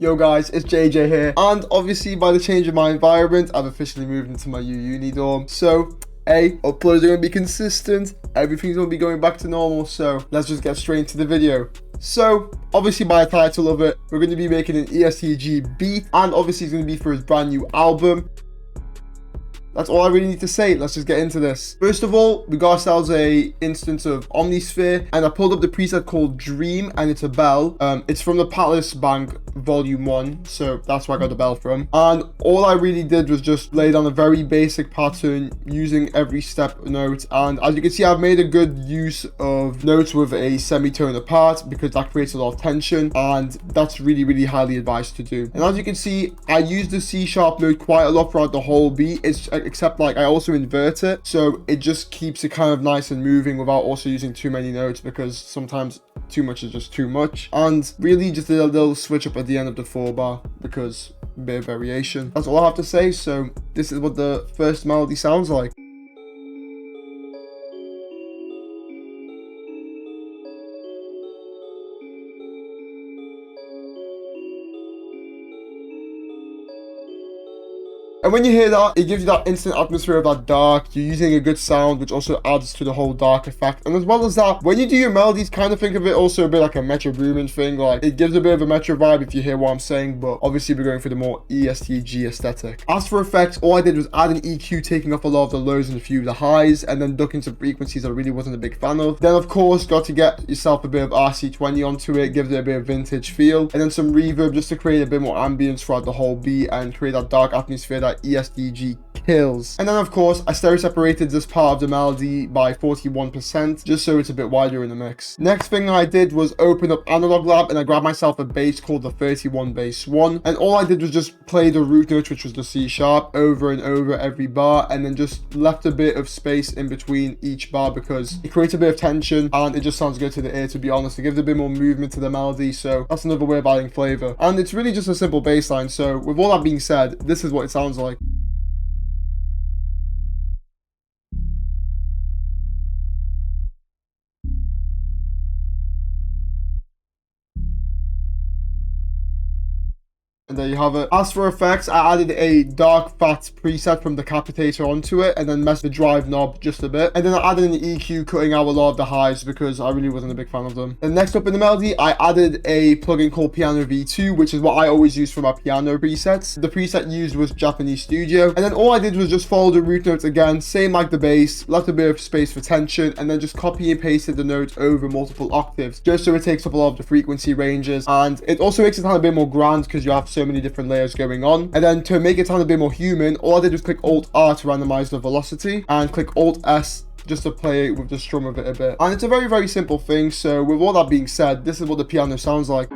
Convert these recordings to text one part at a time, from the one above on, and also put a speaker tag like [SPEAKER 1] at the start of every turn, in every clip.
[SPEAKER 1] Yo guys, it's JJ here, and obviously by the change of my environment, I've officially moved into my uni dorm. So, uploads are going to be consistent, everything's going to be going back to normal, so let's just get straight into the video. So, obviously by the title of it, we're going to be making an ESTG beat, and obviously it's going to be for his brand new album. That's all I really need to say. Let's just get into this. First of all, we got ourselves a instance of Omnisphere, and I pulled up the preset called Dream, and it's a bell. It's from the Palace Bank Volume 1, so that's where I got the bell from. And all I really did was just lay down a very basic pattern using every step note. And as you can see, I've made a good use of notes with a semitone apart because that creates a lot of tension, and that's really highly advised to do. And as you can see, I use the C sharp note quite a lot throughout the whole beat. Except like I also invert it, so it just keeps it kind of nice and moving without also using too many notes, because sometimes too much is just too much. And really just a little switch up at the end of the 4-bar because a bit of variation. That's all I have to say. So this is what the first melody sounds like. And when you hear that, it gives you that instant atmosphere of that dark. You're using a good sound, which also adds to the whole dark effect. And as well as that, when you do your melodies, kind of think of it also a bit like a Metro Boomin thing. Like, it gives a bit of a Metro vibe if you hear what I'm saying, but obviously we're going for the more ESTG aesthetic. As for effects, all I did was add an EQ, taking off a lot of the lows and a few of the highs, and then ducking some frequencies I really wasn't a big fan of. Then, of course, got to get yourself a bit of RC20 onto it, gives it a bit of vintage feel, and then some reverb just to create a bit more ambience throughout the whole beat and create that dark atmosphere that ESTG kills. And then of course I stereo separated this part of the melody by 41% just so it's a bit wider in the mix. Next thing I did was open up Analog Lab, and I grabbed myself a bass called the 31 Bass 1, and all I did was just play the root note, which was the C sharp, over and over every bar, and then just left a bit of space in between each bar because it creates a bit of tension and it just sounds good to the ear, to be honest. It gives a bit more movement to the melody, so that's another way of adding flavor. And it's really just a simple bass line. So with all that being said, this is what it sounds like. And there you have it. As for effects, I added a dark fat preset from Decapitator onto it, and then messed the drive knob just a bit. And then I added an EQ, cutting out a lot of the highs because I really wasn't a big fan of them. And next up in the melody, I added a plugin called Piano V2, which is what I always use for my piano presets. The preset used was Japanese Studio. And then all I did was just follow the root notes again, same like the bass, left a bit of space for tension, and then just copy and pasted the notes over multiple octaves, just so it takes up a lot of the frequency ranges. And it also makes it sound a bit more grand because you have so many different layers going on. And then to make it sound a bit more human, all I did was click Alt R to randomize the velocity, and click Alt S just to play with the strum of it a bit. And it's a very simple thing. So with all that being said, this is what the piano sounds like.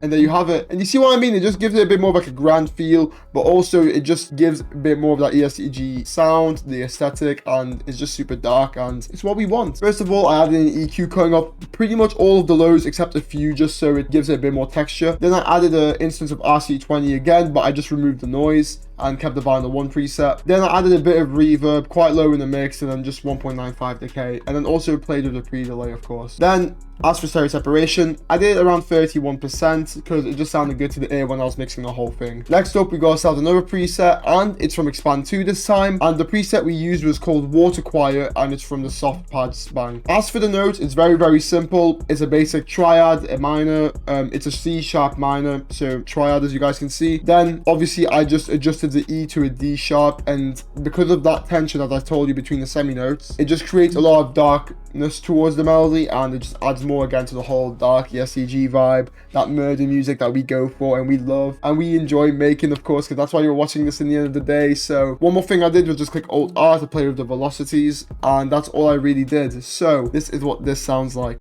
[SPEAKER 1] And there you have it. And you see what I mean? It just gives it a bit more of like a grand feel, but also it just gives a bit more of that ESTG sound, the aesthetic, and it's just super dark, and it's what we want. First of all, I added an EQ, cutting off pretty much all of the lows except a few, just so it gives it a bit more texture. Then I added an instance of RC20 again, but I just removed the noise and kept the vinyl 1 preset. Then I added a bit of reverb, quite low in the mix, and then just 1.95 decay, and then also played with a pre-delay, of course. Then as for stereo separation, I did it around 31% because it just sounded good to the ear when I was mixing the whole thing. Next up, we got ourselves another preset, and it's from Expand 2 this time, and the preset we used was called Water Quiet, and it's from the Soft Pads Bank. As for the notes, it's very simple. It's a basic triad, a minor, it's a C sharp minor, so triad as you guys can see. Then obviously I just adjusted the E to a D sharp, and because of that tension, as I told you, between the semi notes, it just creates a lot of darkness towards the melody, and it just adds more again to the whole dark ESTG vibe, that murder music that we go for and we love and we enjoy making, of course, because that's why you're watching this in the end of the day. So one more thing I did was just click Alt R to play with the velocities, and that's all I really did. So this is what this sounds like.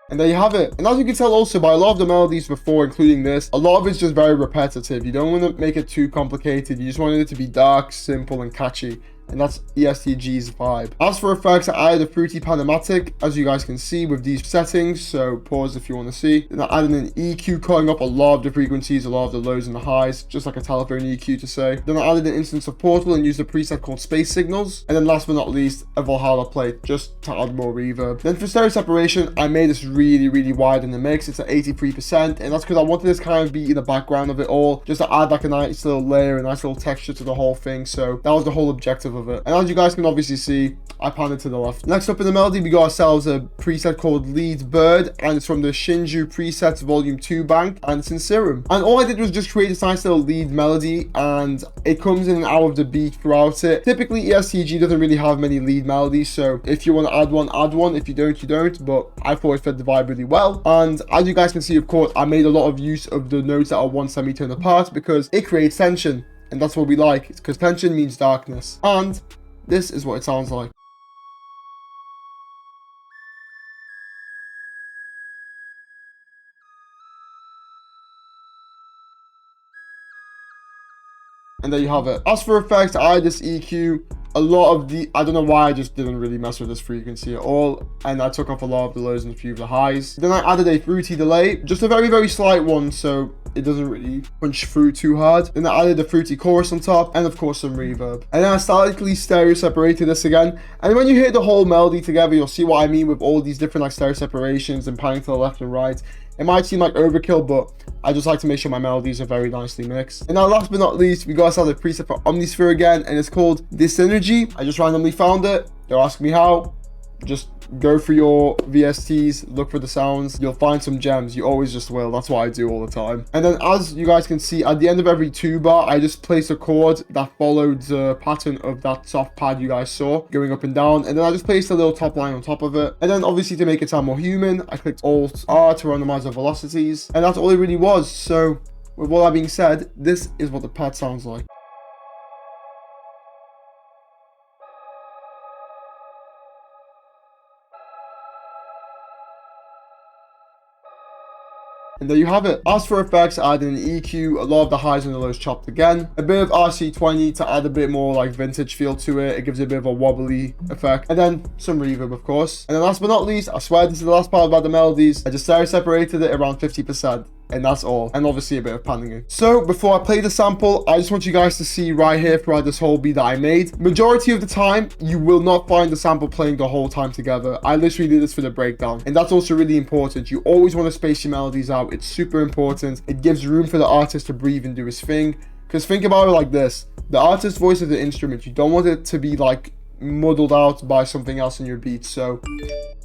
[SPEAKER 1] And there you have it. And as you can tell also by a lot of the melodies before, including this, a lot of it's just very repetitive. You don't want to make it too complicated. You just want it to be dark, simple, and catchy. and that's ESTG's vibe. As for effects, I added a fruity panamatic, as you guys can see with these settings, so pause if you want to see. Then I added an EQ cutting up a lot of the frequencies, a lot of the lows and the highs, just like a telephone EQ to say. Then I added an instance of Portal and used a preset called Space Signals. And then last but not least, a Valhalla plate, just to add more reverb. Then for stereo separation, I made this really wide in the mix. It's at 83%, and that's because I wanted this kind of be in the background of it all, just to add like a nice little layer, a nice little texture to the whole thing. So that was the whole objective of it. And as you guys can obviously see, I panned it to the left. Next up in the melody, we got ourselves a preset called Lead Bird, and it's from the Shinju Presets Volume 2 bank, and it's in Serum. And all I did was just create this nice little lead melody, and it comes in and out of the beat throughout it. Typically, ESTG doesn't really have many lead melodies, so if you want to add one, add one. If you don't, you don't. But I thought it fit the vibe really well. And as you guys can see, of course, I made a lot of use of the notes that are one semitone apart because it creates tension. And that's what we like, because tension means darkness. And this is what it sounds like. And there you have it. As for effects, I had this EQ. A lot of the, I don't know why I just didn't really mess with this frequency at all, and I took off a lot of the lows and a few of the highs. Then I added a fruity delay, just a very slight one, so it doesn't really punch through too hard. Then I added a fruity chorus on top, and of course some reverb. And then I slightly stereo separated this again, and when you hear the whole melody together, you'll see what I mean with all these different like stereo separations and panning to the left and right. It might seem like overkill, but I just like to make sure my melodies are very nicely mixed. And now last but not least, we got ourselves a preset for Omnisphere again, and it's called Disynergy. I just randomly found it. Don't ask me how. Just go for your VSTs, look for the sounds. You'll find some gems. You always just will. That's what I do all the time. And then as you guys can see, at the end of every two bar, I just placed a chord that followed the pattern of that soft pad you guys saw going up and down. And then I just placed a little top line on top of it. And then obviously to make it sound more human, I clicked Alt-R to randomize the velocities. And that's all it really was. So with all that being said, this is what the pad sounds like. And there you have it. As for effects, I added an EQ, a lot of the highs and the lows chopped again, a bit of RC20 to add a bit more like vintage feel to it. It gives it a bit of a wobbly effect, and then some reverb, of course. And then last but not least, I swear this is the last part about the melodies. I just stereo separated it around 50%. And that's all, and obviously a bit of panning. So before I play the sample, I just want you guys to see right here throughout this whole beat that I made, majority of the time you will not find the sample playing the whole time together. I literally did this for the breakdown, and that's also really important. You always want to space your melodies out. It's super important. It gives room for the artist to breathe and do his thing, because think about it like this: the artist's voice is the instrument. You don't want it to be like muddled out by something else in your beat. So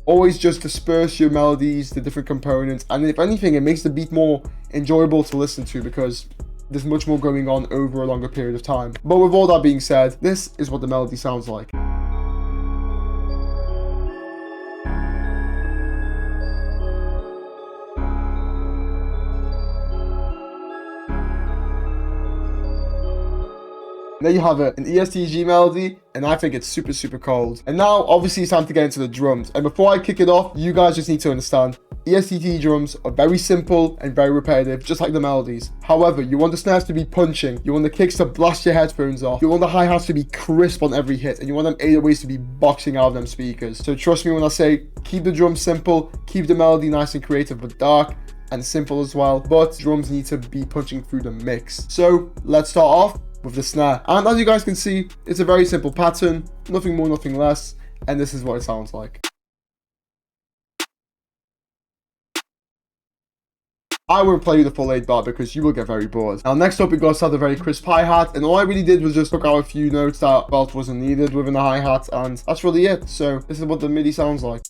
[SPEAKER 1] always just disperse your melodies, the different components, and if anything, it makes the beat more enjoyable to listen to because there's much more going on over a longer period of time. But with all that being said, this is what the melody sounds like. There you have it, an ESTG melody, and I think it's super cold. And now, obviously, it's time to get into the drums. And before I kick it off, you guys just need to understand, ESTG drums are very simple and very repetitive, just like the melodies. However, you want the snares to be punching, you want the kicks to blast your headphones off, you want the hi-hats to be crisp on every hit, and you want them 808s to be boxing out of them speakers. So trust me when I say, keep the drums simple, keep the melody nice and creative but dark, and simple as well, but drums need to be punching through the mix. So let's start off with the snare, and as you guys can see, it's a very simple pattern, nothing more, nothing less, and this is what it sounds like. I won't play you the full 8 bar because you will get very bored. Now next up we got a very crisp hi-hat, and all I really did was just took out a few notes that I felt wasn't needed within the hi-hat, and that's really it. So this is what the MIDI sounds like.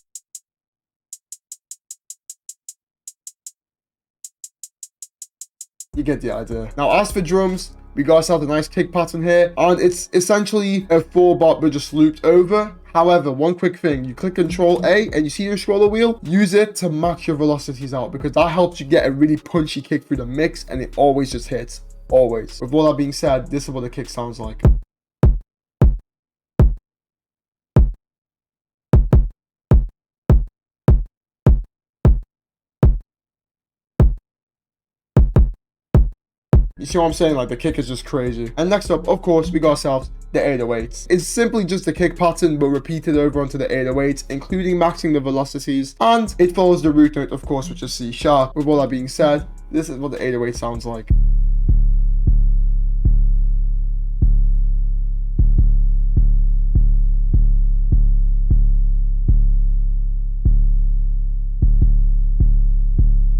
[SPEAKER 1] You get the idea. Now as for drums, we got ourselves a nice kick pattern here, and it's essentially a 4-bar but just looped over. However, one quick thing, you click Control A and you see your scroller wheel, use it to match your velocities out because that helps you get a really punchy kick through the mix, and it always just hits, always. With all that being said, this is what the kick sounds like. You see what I'm saying? Like, the kick is just crazy. And next up, of course, we got ourselves the 808s. It's simply just a kick pattern but repeated over onto the 808s, including maxing the velocities, and it follows the root note, of course, which is C sharp. With all that being said, this is what the 808 sounds like.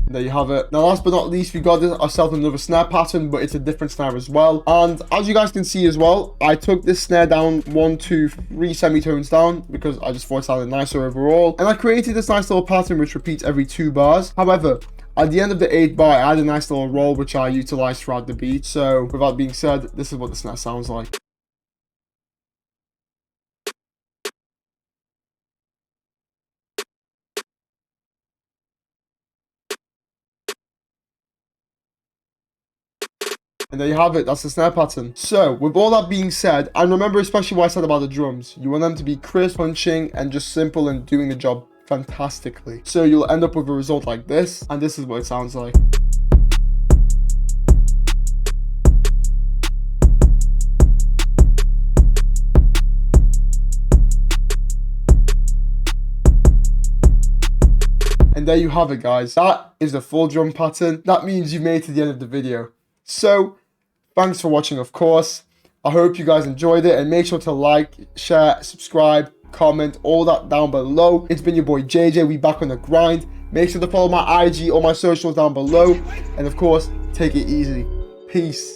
[SPEAKER 1] There you have it. Now, last but not least, we got ourselves another snare pattern, but it's a different snare as well. And as you guys can see as well, I took this snare down 1, 2, 3 semitones down because I just thought it sounded nicer overall. And I created this nice little pattern which repeats every 2 bars. However, at the end of the 8th bar, I had a nice little roll which I utilized throughout the beat. So, with that being said, this is what the snare sounds like. And there you have it, that's the snare pattern. So, with all that being said, and remember especially what I said about the drums, you want them to be crisp, punching, and just simple and doing the job fantastically. So you'll end up with a result like this, and this is what it sounds like. And there you have it, guys. That is the full drum pattern. That means you've made it to the end of the video. So, thanks for watching, of course. I hope you guys enjoyed it, and make sure to like, share, subscribe, comment, all that down below. It's been your boy JJ. We back on the grind. Make sure to follow my IG, all my socials down below, and of course, take it easy. Peace.